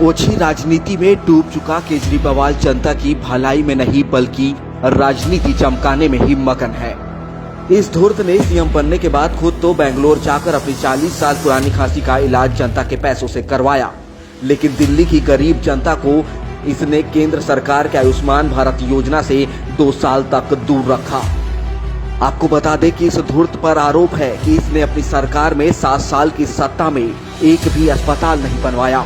ओछी राजनीति में डूब चुका केजरीवाल जनता की भलाई में नहीं बल्कि राजनीति चमकाने में ही मगन है। इस धूर्त ने सीएम बनने के बाद खुद तो बेंगलोर जाकर अपनी 40 साल पुरानी खांसी का इलाज जनता के पैसों से करवाया, लेकिन दिल्ली की गरीब जनता को इसने केंद्र सरकार के आयुष्मान भारत योजना से 2 साल तक दूर रखा। आपको बता दें कि इस धूर्त पर आरोप है कि इसने अपनी सरकार में 7 साल की सत्ता में एक भी अस्पताल नहीं बनवाया।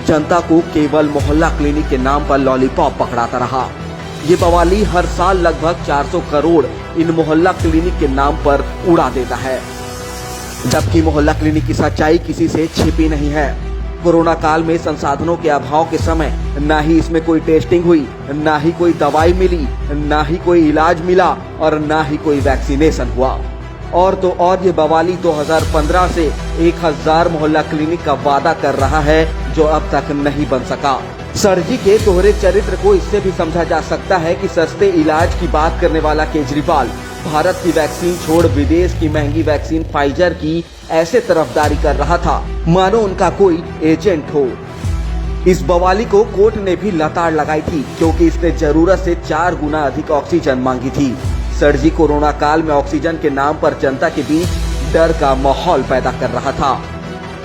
जनता को केवल मोहल्ला क्लिनिक के नाम पर लॉलीपॉप पकड़ाता रहा। ये बवाली हर साल लगभग 400 करोड़ इन मोहल्ला क्लिनिक के नाम पर उड़ा देता है, जबकि मोहल्ला क्लिनिक की सच्चाई किसी से छिपी नहीं है। कोरोना काल में संसाधनों के अभाव के समय न ही इसमें कोई टेस्टिंग हुई, न ही कोई दवाई मिली, न ही कोई इलाज मिला और न ही कोई वैक्सीनेशन हुआ। और तो और ये बवाली 2015 से 1000 मोहल्ला क्लिनिक का वादा कर रहा है, जो अब तक नहीं बन सका। सर जी के दोहरे चरित्र को इससे भी समझा जा सकता है कि सस्ते इलाज की बात करने वाला केजरीवाल भारत की वैक्सीन छोड़ विदेश की महंगी वैक्सीन फाइजर की ऐसे तरफदारी कर रहा था मानो उनका कोई एजेंट हो। इस बवाली को कोर्ट ने भी लताड़ लगाई थी, क्योंकि इसने जरूरत से 4 गुना अधिक ऑक्सीजन मांगी थी। सर जी कोरोना काल में ऑक्सीजन के नाम पर जनता के बीच डर का माहौल पैदा कर रहा था।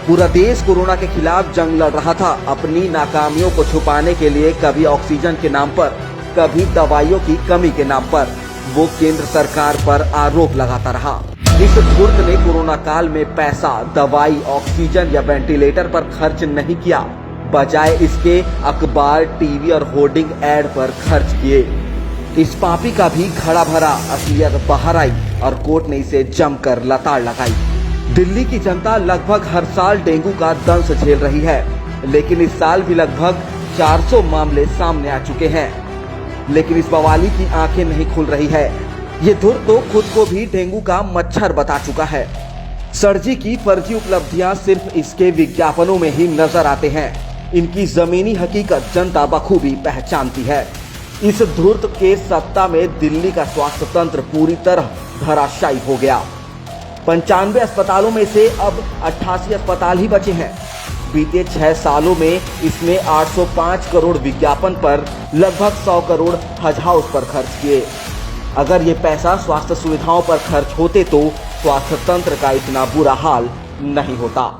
पूरा देश कोरोना के खिलाफ जंग लड़ रहा था। अपनी नाकामियों को छुपाने के लिए कभी ऑक्सीजन के नाम पर, कभी दवाइयों की कमी के नाम पर वो केंद्र सरकार पर आरोप लगाता रहा। इस धूर्त ने कोरोना काल में पैसा दवाई, ऑक्सीजन या वेंटिलेटर पर खर्च नहीं किया, बजाय इसके अखबार, टीवी और होर्डिंग एड पर खर्च किए। इस पापी का भी घड़ा भरा असलियत बाहर आई और कोर्ट ने इसे जमकर लताड़ लगाई। दिल्ली की जनता लगभग हर साल डेंगू का दंश झेल रही है, लेकिन इस साल भी लगभग 400 मामले सामने आ चुके हैं, लेकिन इस बवाली की आंखें नहीं खुल रही है। ये धुर तो खुद को भी डेंगू का मच्छर बता चुका है। सर जी की फर्जी उपलब्धियां सिर्फ इसके विज्ञापनों में ही नजर आते हैं। इनकी जमीनी हकीकत जनता बखूबी पहचानती है। इस धूर्त के सत्ता में दिल्ली का स्वास्थ्य तंत्र पूरी तरह धराशायी हो गया। 95 अस्पतालों में से अब 88 अस्पताल ही बचे हैं। बीते 6 सालों में इसने 805 करोड़ विज्ञापन पर लगभग 100 करोड़ हज हाउस पर खर्च किए। अगर ये पैसा स्वास्थ्य सुविधाओं पर खर्च होते तो स्वास्थ्य तंत्र का इतना बुरा हाल नहीं होता।